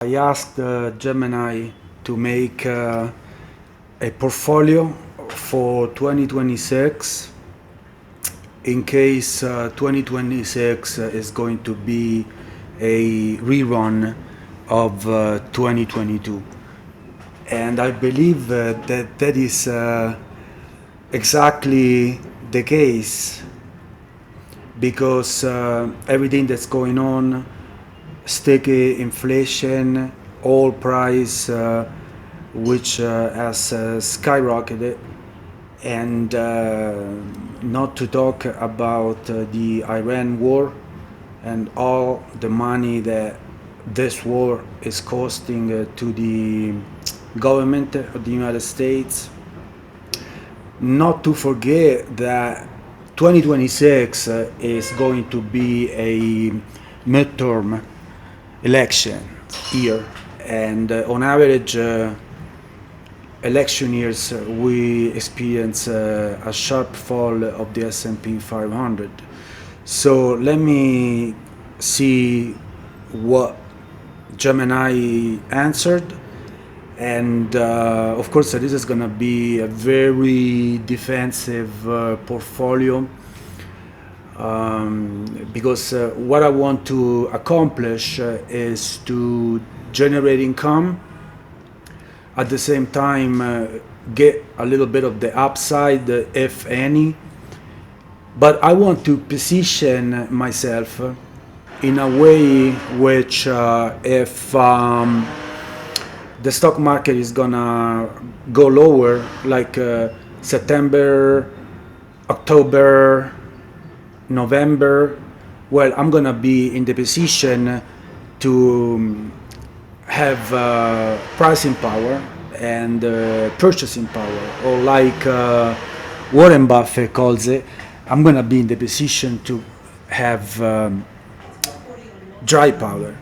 I asked Gemini to make a portfolio for 2026 in case 2026 is going to be a rerun of 2022. And I believe that is exactly the case because everything that's going on, sticky inflation, oil price, which has skyrocketed, and not to talk about the Iran war and all the money that this war is costing to the government of the United States. Not to forget that 2026 is going to be a midterm election year, and on average election years we experience a sharp fall of the S&P 500. So let me see what Gemini answered, and of course this is going to be a very defensive portfolio because what I want to accomplish is to generate income, at the same time get a little bit of the upside, if any, but I want to position myself in a way which if the stock market is gonna go lower, like September, October, November, well, I'm gonna be in the position to have pricing power and purchasing power, or like Warren Buffett calls it, I'm gonna be in the position to have dry powder.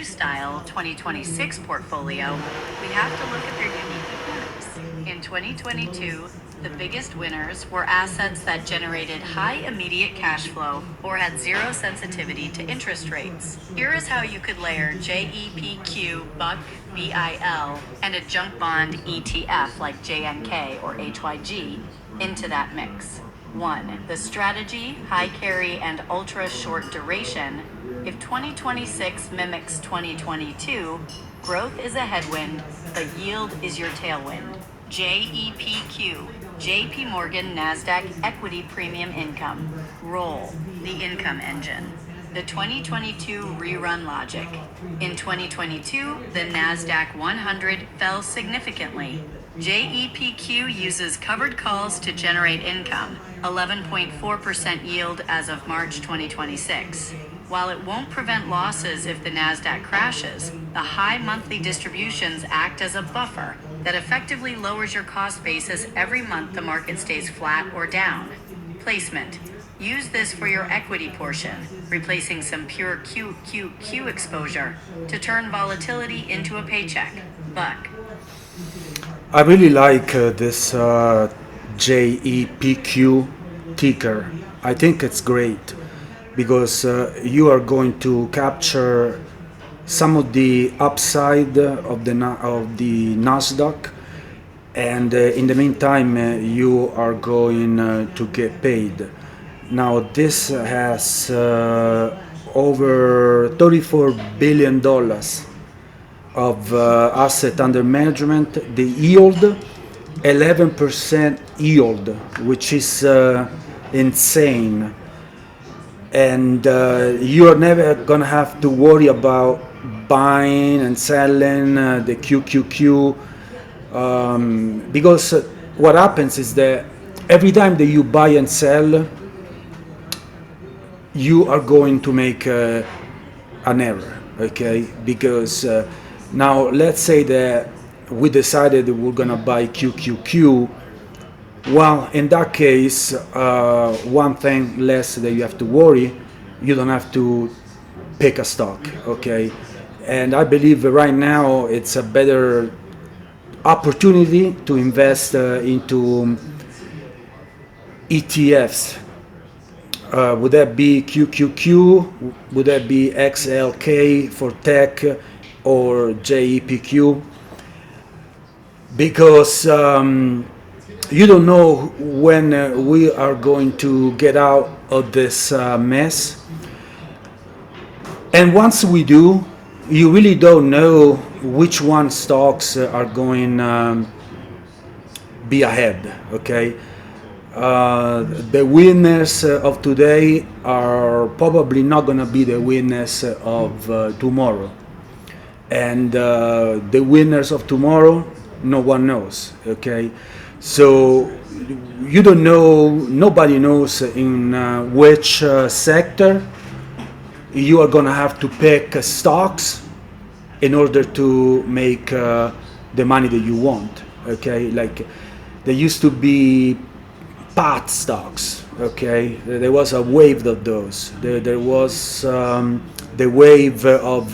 Style 2026 portfolio, we have to look at their unique winners. In 2022, the biggest winners were assets that generated high immediate cash flow or had zero sensitivity to interest rates. Here is how you could layer JEPQ, BUCK, BIL, and a junk bond ETF like JNK or HYG into that mix. 1. The strategy, high carry, and ultra short duration. If 2026 mimics 2022, growth is a headwind, but yield is your tailwind. JEPQ, JP Morgan Nasdaq Equity Premium Income. Roll, the income engine. The 2022 rerun logic. In 2022, the Nasdaq 100 fell significantly. JEPQ uses covered calls to generate income, 11.4% yield as of March 2026. While it won't prevent losses if the Nasdaq crashes, the high monthly distributions act as a buffer that effectively lowers your cost basis every month the market stays flat or down. Placement. Use this for your equity portion, replacing some pure QQQ exposure to turn volatility into a paycheck. Buck. I really like this JEPQ ticker. I think it's great because you are going to capture some of the upside of the Nasdaq, and in the meantime you are going to get paid. Now this has over $34 billion of asset under management. The yield, 11% yield, which is insane. And you are never gonna have to worry about buying and selling the QQQ because what happens is that every time that you buy and sell, you are going to make an error, okay? Because now let's say that we decided that we're gonna buy QQQ. Well, in that case, one thing less that you have to worry, you don't have to pick a stock, okay? And I believe right now it's a better opportunity to invest into ETFs Would that be QQQ? Would that be XLK for tech or JEPQ? Because you don't know when we are going to get out of this mess. And once we do, you really don't know which one stocks are going be ahead, okay? The winners of today are probably not going to be the winners of tomorrow. And the winners of tomorrow, no one knows, okay? So you don't know, nobody knows in which sector you are going to have to pick stocks in order to make the money that you want, okay? Like there used to be PAT stocks, okay? There was a wave of those. There was the wave of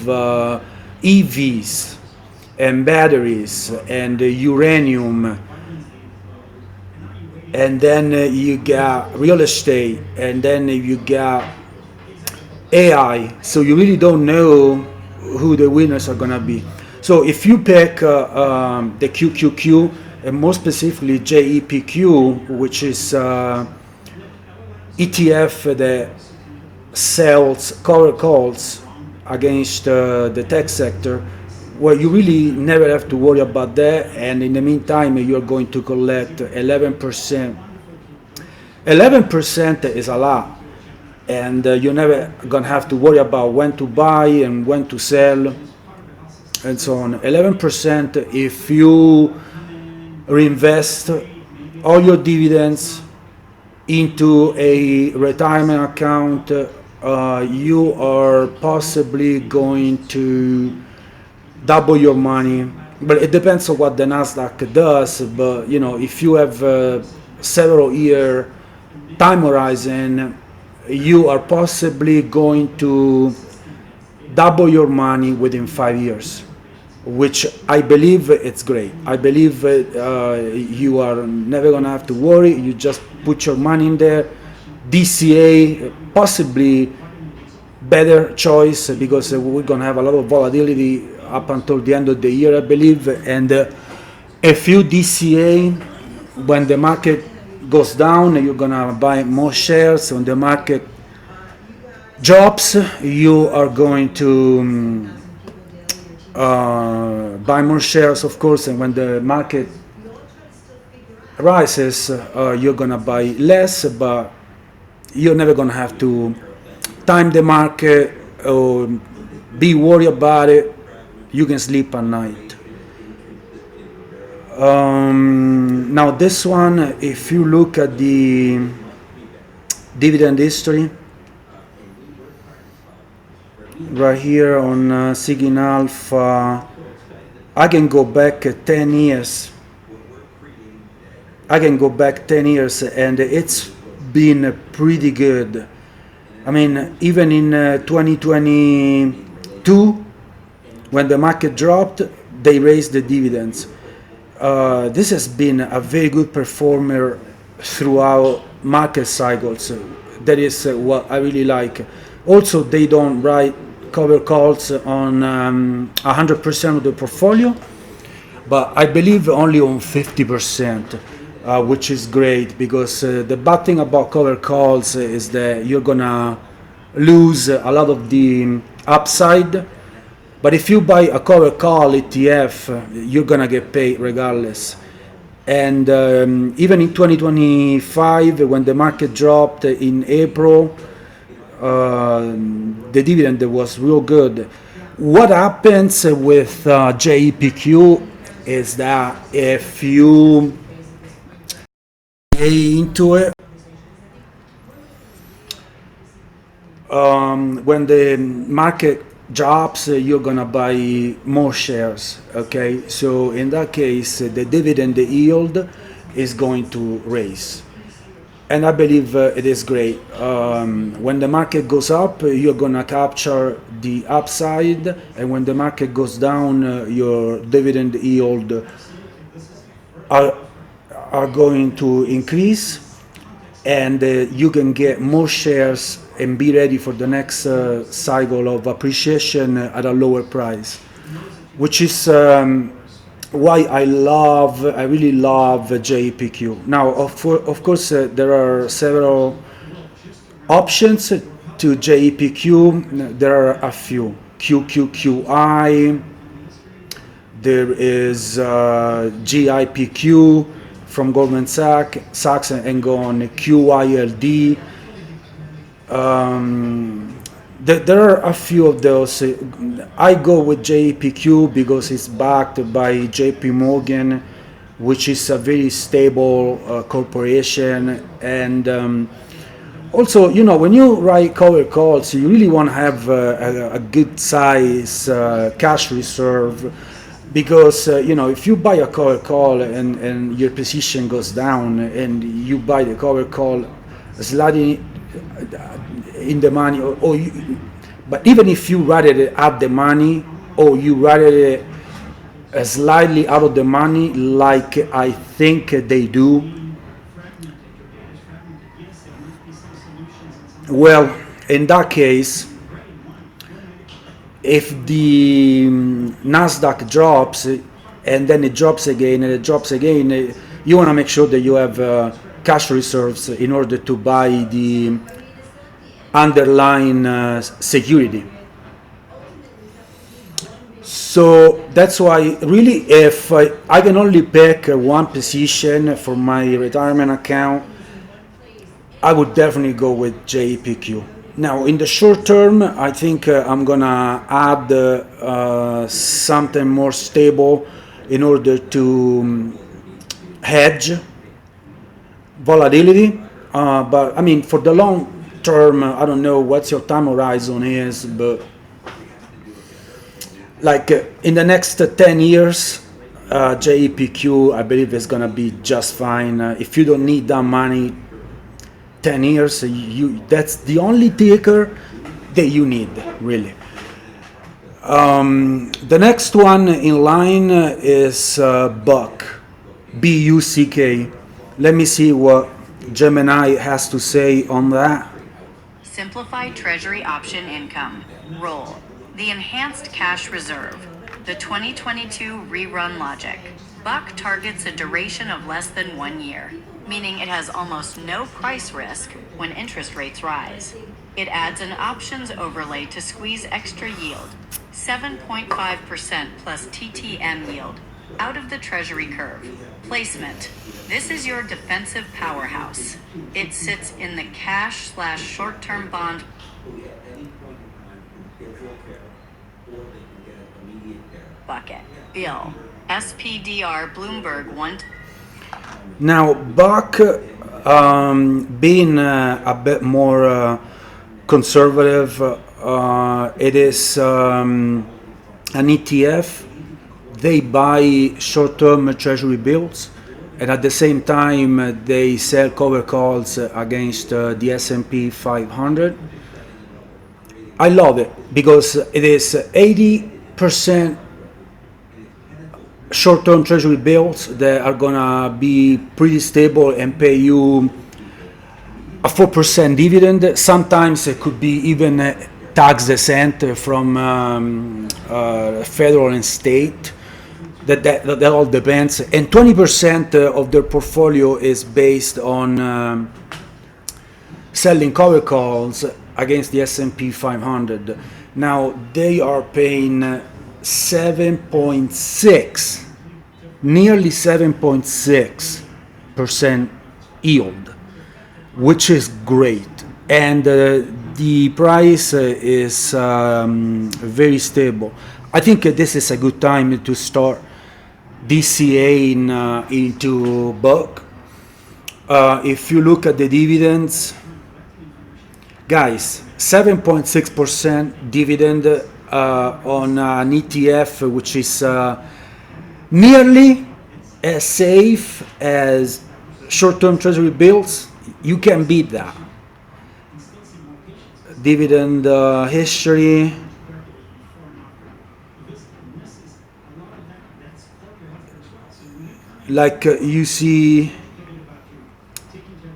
EVs and batteries and uranium, and then you got real estate, and then you got AI. So you really don't know who the winners are gonna be. So if you pick the QQQ, and more specifically JEPQ, which is ETF that sells cover calls against the tech sector, well, you really never have to worry about that. And in the meantime, you're going to collect 11%. 11% is a lot, and you're never gonna have to worry about when to buy and when to sell and so on. 11% if you reinvest all your dividends into a retirement account, you are possibly going to double your money. But it depends on what the Nasdaq does. But you know, if you have several year time horizon, you are possibly going to double your money within 5 years, which I believe it's great. I believe you are never gonna have to worry. You just put your money in there. DCA possibly better choice because we're gonna have a lot of volatility up until the end of the year, I believe. And if you DCA when the market goes down, you're gonna buy more shares. When the market drops, you are going to buy more shares, of course. And when the market rises, you're gonna buy less, but you're never gonna have to time the market or be worried about it. You can sleep at night. Now this one, if you look at the dividend history right here on Sigin Alpha, I can go back 10 years. I can go back 10 years and it's been pretty good. I mean, even in 2022, when the market dropped, they raised the dividends. This has been a very good performer throughout market cycles. That is what I really like. Also, they don't write cover calls on 100% of the portfolio, but I believe only on 50%, which is great because the bad thing about cover calls is that you're gonna lose a lot of the upside. But if you buy a cover call ETF, you're gonna get paid regardless. And even in 2025, when the market dropped in April, the dividend was real good. What happens with JEPQ is that if you pay into it, when the market drops, you're gonna buy more shares, okay? So in that case, the dividend yield is going to raise. And I believe it is great. When the market goes up, you're gonna capture the upside, and when the market goes down, your dividend yield are going to increase. and you can get more shares and be ready for the next cycle of appreciation at a lower price, which is why I really love JPQ. Now, of course, there are several options to JPQ. There are a few. QQQI, there is GIPQ from Goldman Sachs and go on QILD. There are a few of those. I go with JPQ because it's backed by JP Morgan, which is a very stable corporation. And also, when you write cover calls, you really want to have a good size cash reserve, because if you buy a cover call and your position goes down and you buy the cover call slightly in the money, but even if you write it at the money or you write it slightly out of the money, like I think they do, well, in that case, if the Nasdaq drops and then it drops again and it drops again, you want to make sure that you have cash reserves in order to buy the underlying security. So that's why, really, if I can only pick one position for my retirement account, I would definitely go with JPQ. Now, in the short term, I think I'm gonna add something more stable in order to hedge volatility. But I mean, for the long term, I don't know what your time horizon is, but like in the next 10 years, JPQ, I believe, is gonna be just fine. If you don't need that money, 10 years, that's the only ticker that you need, really. The next one in line is Buck, BUCK. Let me see what Gemini has to say on that. Simplified Treasury Option Income. Roll. The Enhanced Cash Reserve. The 2022 Rerun Logic. Buck targets a duration of less than 1 year, meaning it has almost no price risk when interest rates rise. It adds an options overlay to squeeze extra yield, 7.5% plus TTM yield, out of the Treasury curve. Placement. This is your defensive powerhouse. It sits in the cash/short-term bond bucket. Bill. SPDR Bloomberg 1. Now, Buck, being a bit more conservative, it is an ETF. They buy short-term treasury bills, and at the same time, they sell cover calls against the S&P 500. I love it because it is 80% short-term treasury bills that are gonna be pretty stable and pay you a 4% dividend. Sometimes it could be even tax exempt from federal and state. That all depends. And 20% of their portfolio is based on selling cover calls against the S&P 500. Now they are paying 7.6, nearly 7.6% yield, which is great. And the price is very stable. I think this is a good time to start DCA into Buck. If you look at the dividends, guys, 7.6% dividend on an ETF, which is nearly as safe as short-term treasury bills. You can beat that. Dividend history. Like you see,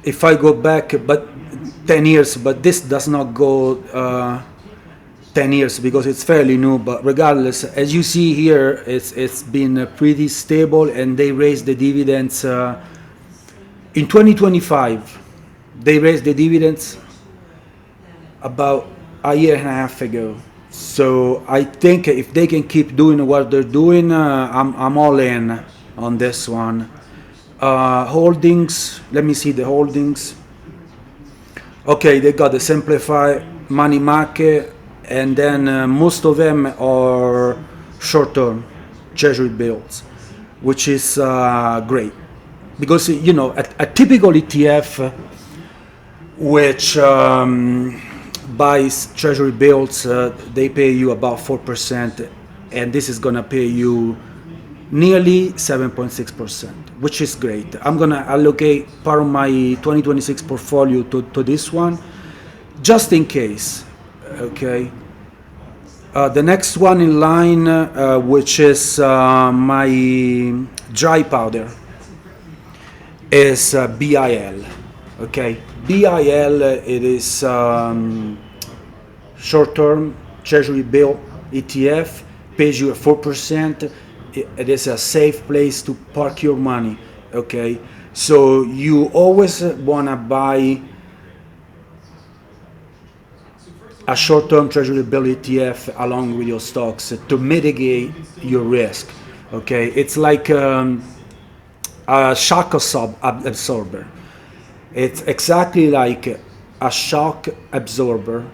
if I go back, but 10 years, but this does not go 10 years because it's fairly new. But regardless, as you see here, it's been pretty stable, and they raised the dividends in 2025. They raised the dividends about a year and a half ago. So I think if they can keep doing what they're doing, I'm all in on this one. Holdings, let me see the holdings. Okay, they got the simplified money market, and then most of them are short-term treasury bills, which is great because you know a typical ETF which buys treasury bills, they pay you about 4%, and this is gonna pay you nearly 7.6%, which is great. I'm gonna allocate part of my 2026 portfolio to this one, just in case. Okay. The next one in line, which is my dry powder, is BIL. Okay, BIL, it is short-term treasury bill ETF, pays you at 4%. It is a safe place to park your money. Okay, so you always wanna buy a short-term treasury bill ETF along with your stocks to mitigate your risk. Okay, it's like a shock absorber. It's exactly like a shock absorber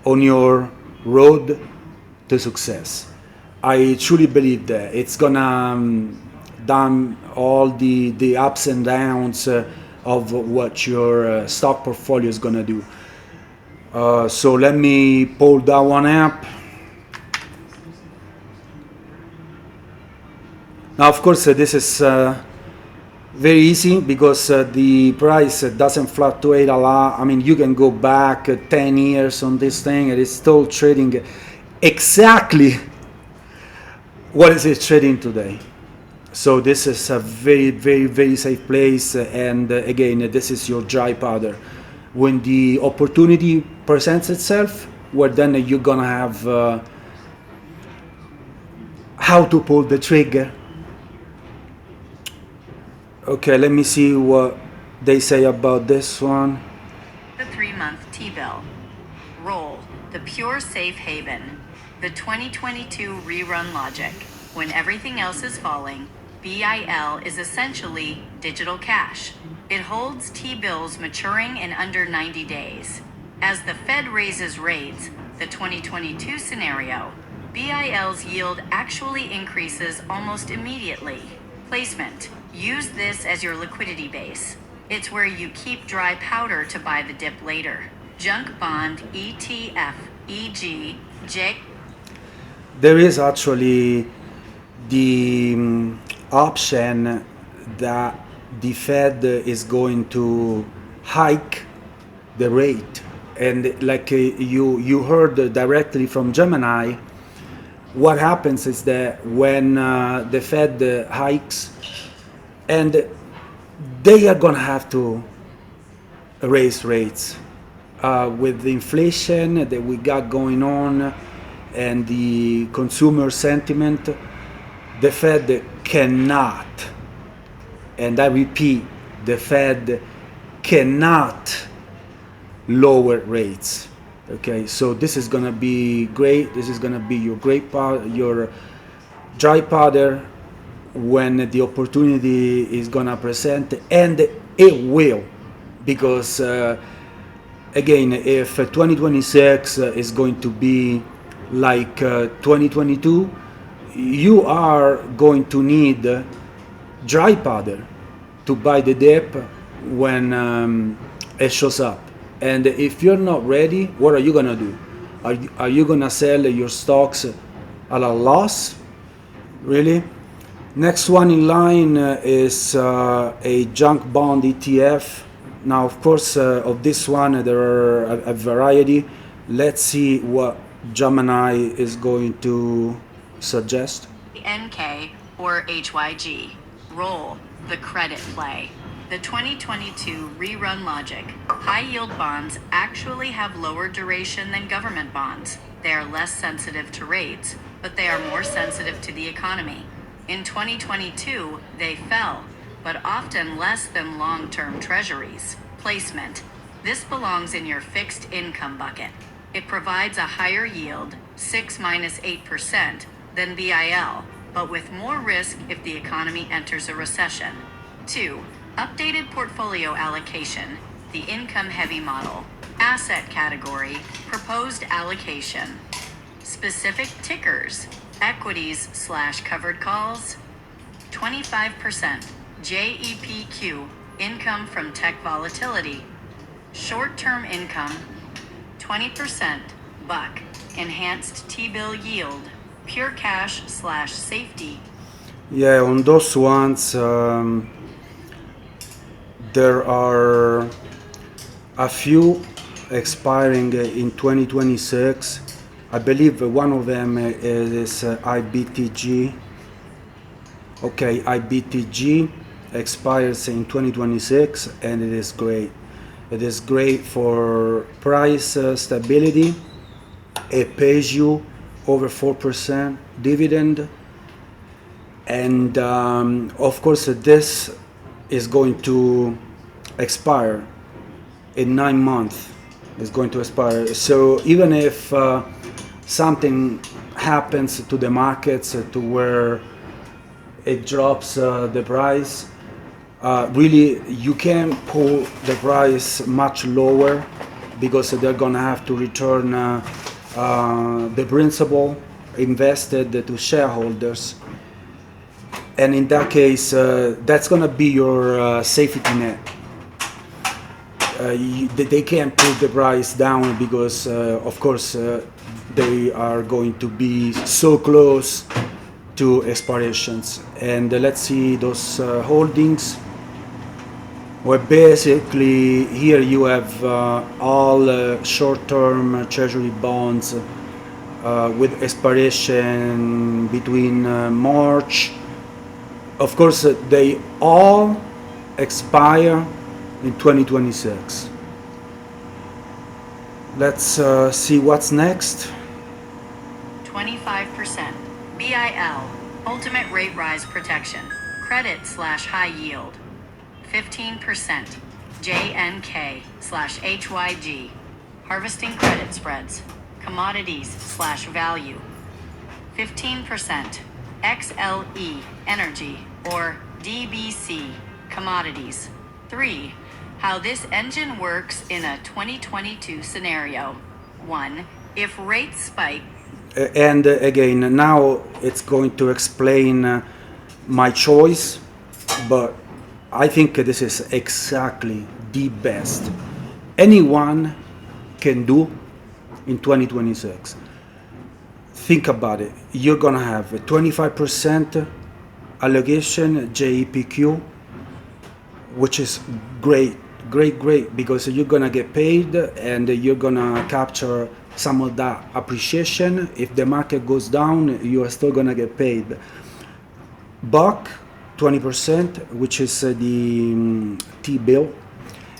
on your road to success. I truly believe that it's gonna damn all the ups and downs of what your stock portfolio is gonna do. So let me pull that one up. Now, of course, this is very easy because the price doesn't fluctuate a lot. I mean, you can go back 10 years on this thing, and it's still trading exactly what is it trading today. So this is a very, very, very safe place. And again, this is your dry powder. When the opportunity presents itself, well, then you're gonna have how to pull the trigger. Okay, let me see what they say about this one. The 3-month T-bill. Roll, the pure safe haven. The 2022 rerun logic. When everything else is falling, BIL is essentially digital cash. It holds T-bills maturing in under 90 days. As the Fed raises rates, the 2022 scenario, BIL's yield actually increases almost immediately. Placement. Use this as your liquidity base. It's where you keep dry powder to buy the dip later. Junk bond ETF, e.g. J. There is actually the option that the Fed is going to hike the rate, and like you heard directly from Gemini, what happens is that when the Fed hikes, and they are gonna have to raise rates with the inflation that we got going on and the consumer sentiment. The Fed cannot, and I repeat, the Fed cannot lower rates. Okay, so this is gonna be great. This is gonna be your your dry powder when the opportunity is gonna present, and it will, because again, if 2026 is going to be like 2022, you are going to need dry powder to buy the dip when it shows up. And if you're not ready, what are you gonna do? Are you gonna sell your stocks at a loss? Really? Next one in line is a junk bond ETF. Now, of course, of this one, there are a variety. Let's see what Gemini is going to suggest. NK or HYG. Roll, the credit play. The 2022 rerun logic. High yield bonds actually have lower duration than government bonds. They are less sensitive to rates, but they are more sensitive to the economy. In 2022, they fell, but often less than long-term treasuries. Placement. This belongs in your fixed income bucket. It provides a higher yield, 6-8%, than BIL, but with more risk if the economy enters a recession. 2. Updated portfolio allocation, the income-heavy model. Asset category, proposed allocation. Specific tickers, equities/covered calls, 25%. JEPQ, income from tech volatility. Short-term income, 20%. Buck, enhanced T-bill yield, pure cash/safety. Yeah, on those ones, there are a few expiring in 2026. I believe one of them is IBTG. Okay, IBTG expires in 2026, and it is great. It is great for price stability. It pays you over 4% dividend, and of course this is going to expire in 9 months. It's going to expire. So even if something happens to the markets to where it drops the price, really you can pull the price much lower, because they're gonna have to return the principal invested to shareholders, and in that case that's gonna be your safety net. They can't pull the price down because of course they are going to be so close to expirations. And let's see those holdings. Well, basically here you have all short-term treasury bonds with expiration between March. Of course, they all expire in 2026. Let's see what's next. 25%. BIL, ultimate rate rise protection, credit/high yield. 15%. JNK/HYG, harvesting credit spreads, commodities/value. 15%. XLE, energy, or DBC, commodities. 3. How this engine works in a 2022 scenario. 1. If rates spike. And again, now it's going to explain my choice, but I think this is exactly the best anyone can do in 2026. Think about it. You're gonna have a 25% allocation JEPQ, which is great, because you're gonna get paid and you're gonna capture some of that appreciation. If the market goes down, you are still gonna get paid. Buck, 20%, which is the T-bill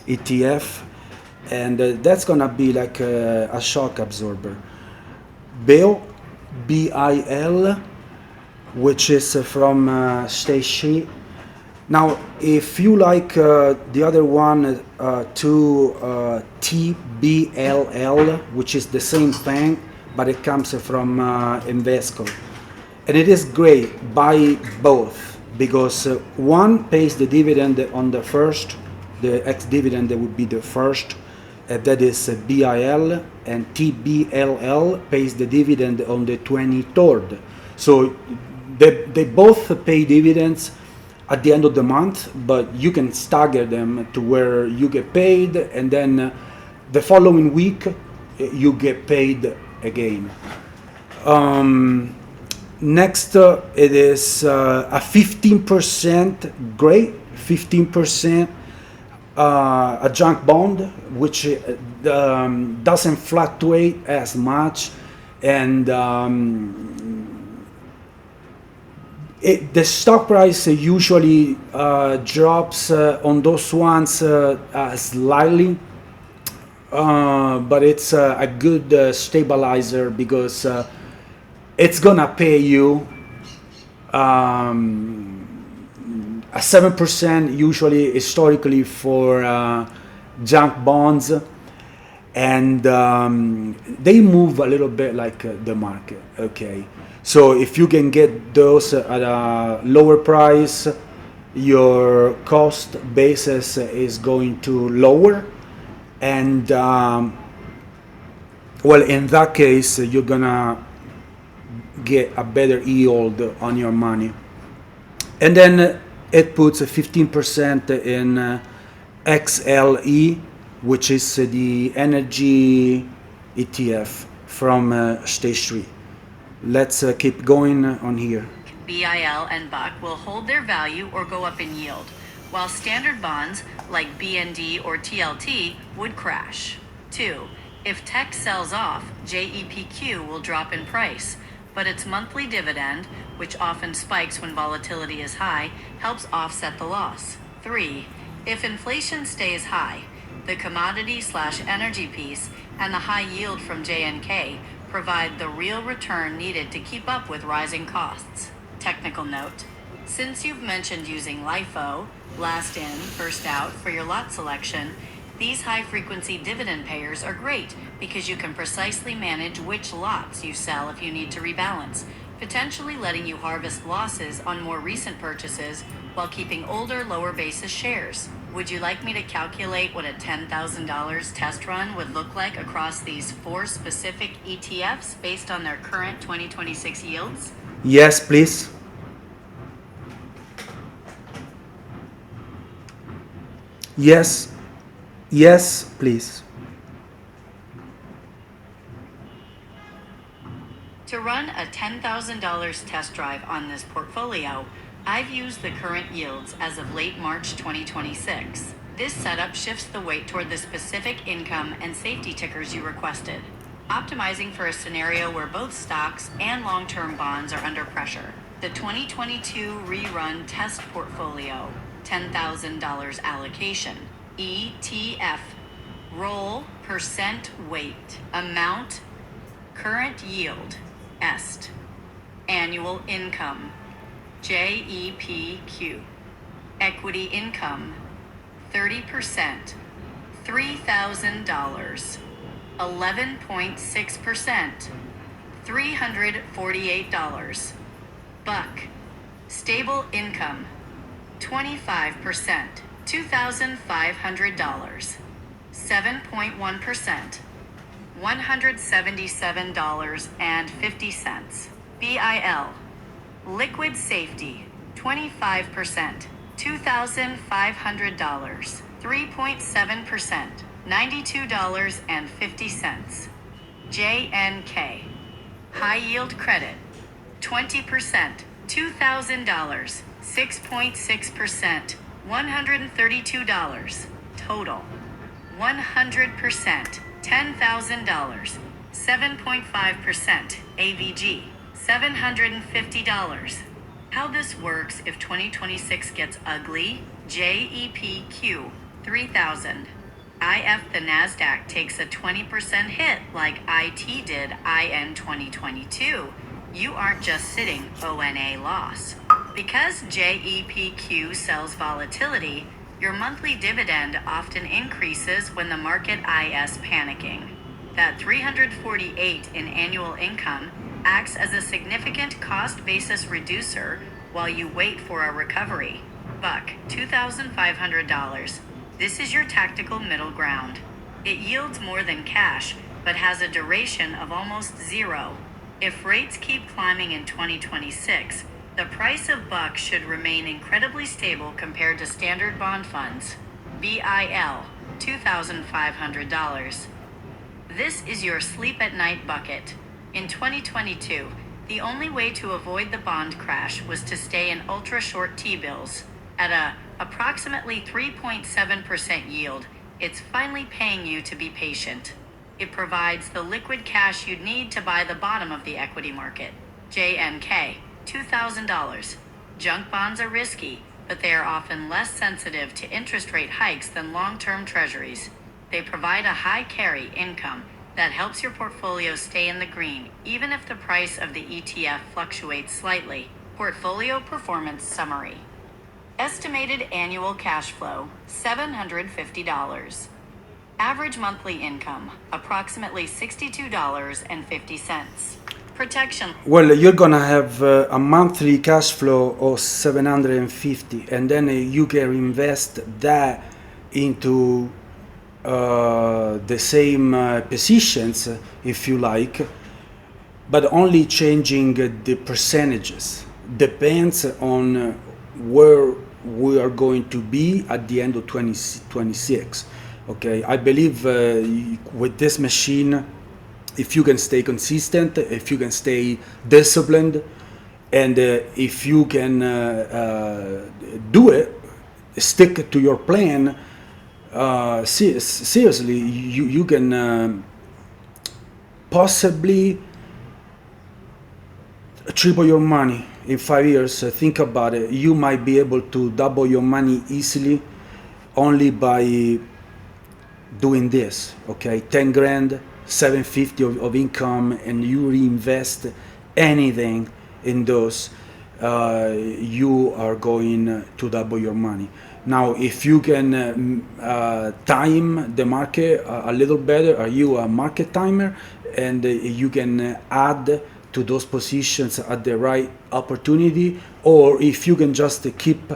ETF, and that's gonna be like a shock absorber. BIL, BIL, which is from Stacy. Now, if you like the other one, TBLL, which is the same thing, but it comes from Invesco, and it is great. Buy both, because one pays the dividend on the first, the ex-dividend would be the first, that is BIL, and TBLL pays the dividend on the 23rd. So they both pay dividends at the end of the month, but you can stagger them to where you get paid, and then the following week you get paid again. Next, it is a 15%, great, 15% a junk bond, which doesn't fluctuate as much, and The stock price usually drops on those ones slightly, but it's a good stabilizer because it's gonna pay you a 7% usually historically for junk bonds, and they move a little bit like the market. Okay, so if you can get those at a lower price, your cost basis is going to lower, and well, in that case you're gonna get a better yield on your money. And then it puts a 15% in XLE, which is the energy ETF from State Street. Let's keep going on here. BIL and Buck will hold their value or go up in yield, while standard bonds like BND or TLT would crash. 2. If tech sells off, JEPQ will drop in price, but its monthly dividend, which often spikes when volatility is high, helps offset the loss. 3. If inflation stays high, the commodity/energy piece and the high yield from JNK provide the real return needed to keep up with rising costs. Technical note: since you've mentioned using LIFO, last in, first out, for your lot selection, these high-frequency dividend payers are great because you can precisely manage which lots you sell if you need to rebalance, potentially letting you harvest losses on more recent purchases while keeping older, lower basis shares. Would you like me to calculate what a $10,000 test run would look like across these 4 specific ETFs based on their current 2026 yields? Yes, please. Yes. Yes, please. To run a $10,000 test drive on this portfolio, I've used the current yields as of late March 2026. This setup shifts the weight toward the specific income and safety tickers you requested, optimizing for a scenario where both stocks and long-term bonds are under pressure. The 2022 rerun test portfolio, $10,000 allocation, ETF, roll, percent weight, amount, current yield, EST, annual income, JEPQ, equity income, 30%, $3,000, 11.6%, $348, Buck, stable income, 25%, $2,500, 7.1%, $177.50. BIL, liquid safety, 25%, $2,500, 3.7%, $92.50. JNK, high yield credit, 20%, $2,000, 6.6%, $132. Total, 100%, $10,000, 7.5%, AVG, $750. How this works if 2026 gets ugly? JEPQ, 3,000. IF the NASDAQ takes a 20% hit like IT did IN 2022. You aren't just sitting ONA loss. Because JEPQ sells volatility, your monthly dividend often increases when the market is panicking. That 348 in annual income acts as a significant cost basis reducer while you wait for a recovery. Buck, $2,500. This is your tactical middle ground. It yields more than cash, but has a duration of almost 0. If rates keep climbing in 2026, the price of Buck should remain incredibly stable compared to standard bond funds. BIL, $2,500. This is your sleep at night bucket. In 2022, the only way to avoid the bond crash was to stay in ultra short T-bills. At a approximately 3.7% yield, it's finally paying you to be patient. It provides the liquid cash you'd need to buy the bottom of the equity market. JNK, $2,000. Junk bonds are risky, but they are often less sensitive to interest rate hikes than long-term treasuries. They provide a high carry income that helps your portfolio stay in the green, even if the price of the ETF fluctuates slightly. Portfolio performance summary. Estimated annual cash flow, $750. Average monthly income, approximately $62.50. Protection. Well, you're gonna have a monthly cash flow of 750, and then you can invest that into the same positions, if you like, but only changing the percentages. Depends on where we are going to be at the end of 2026. Okay, I believe with this machine, if you can stay consistent, if you can stay disciplined, and if you can do it, stick to your plan, seriously, you can possibly triple your money in 5 years. Think about it. You might be able to double your money easily only by doing this. Okay, 10 grand, 750 of income, and you reinvest anything in those, you are going to double your money. Now, if you can time the market a little better, are you a market timer, and you can add to those positions at the right opportunity, or if you can just keep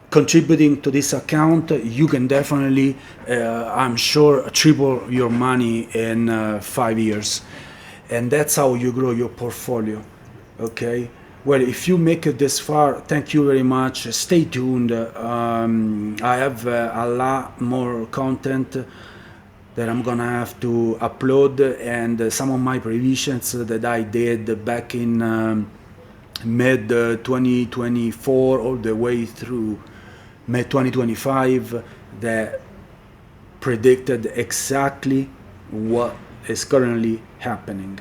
contributing to this account, you can definitely, I'm sure, triple your money in 5 years. And that's how you grow your portfolio. Okay? Well, if you make it this far, thank you very much. Stay tuned. I have a lot more content that I'm gonna have to upload, and some of my revisions that I did back in mid 2024 all the way through mid 2025 that predicted exactly what is currently happening.